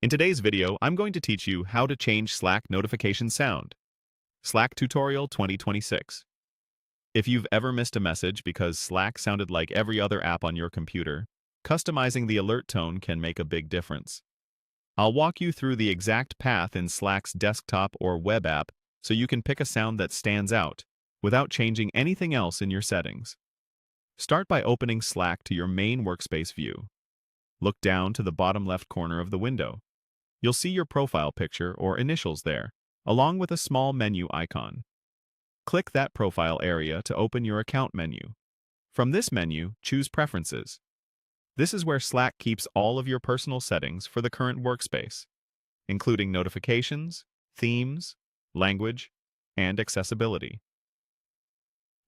In today's video, I'm going to teach you how to change Slack notification sound. Slack Tutorial 2026. If you've ever missed a message because Slack sounded like every other app on your computer, customizing the alert tone can make a big difference. I'll walk you through the exact path in Slack's desktop or web app so you can pick a sound that stands out without changing anything else in your settings. Start by opening Slack to your main workspace view. Look down to the bottom left corner of the window. You'll see your profile picture or initials there, along with a small menu icon. Click that profile area to open your account menu. From this menu, choose Preferences. This is where Slack keeps all of your personal settings for the current workspace, including notifications, themes, language, and accessibility.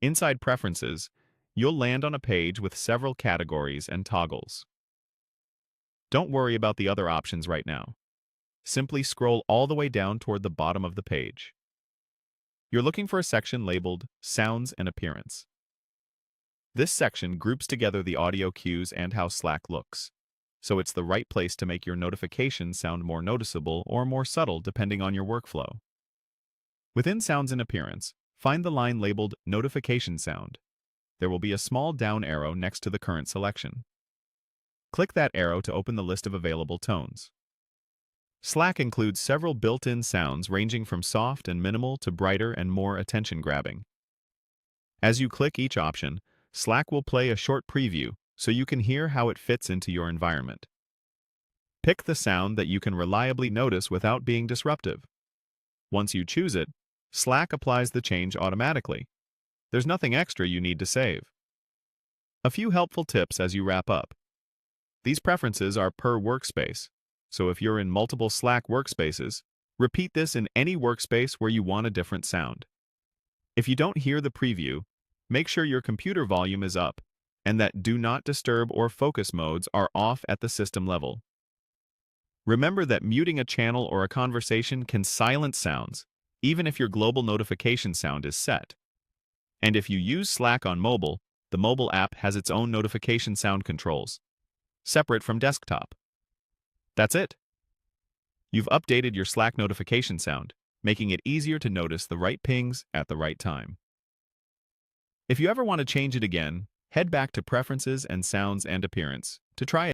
Inside Preferences, you'll land on a page with several categories and toggles. Don't worry about the other options right now. Simply scroll all the way down toward the bottom of the page. You're looking for a section labeled Sounds and Appearance. This section groups together the audio cues and how Slack looks, so it's the right place to make your notifications sound more noticeable or more subtle depending on your workflow. Within Sounds and Appearance, find the line labeled Notification Sound. There will be a small down arrow next to the current selection. Click that arrow to open the list of available tones. Slack includes several built-in sounds ranging from soft and minimal to brighter and more attention-grabbing. As you click each option, Slack will play a short preview so you can hear how it fits into your environment. Pick the sound that you can reliably notice without being disruptive. Once you choose it, Slack applies the change automatically. There's nothing extra you need to save. A few helpful tips as you wrap up. These preferences are per workspace. So if you're in multiple Slack workspaces, repeat this in any workspace where you want a different sound. If you don't hear the preview, make sure your computer volume is up and that Do Not Disturb or Focus modes are off at the system level. Remember that muting a channel or a conversation can silence sounds, even if your global notification sound is set. And if you use Slack on mobile, the mobile app has its own notification sound controls, separate from desktop. That's it. You've updated your Slack notification sound, making it easier to notice the right pings at the right time. If you ever want to change it again, head back to Preferences and Sounds and Appearance to try it.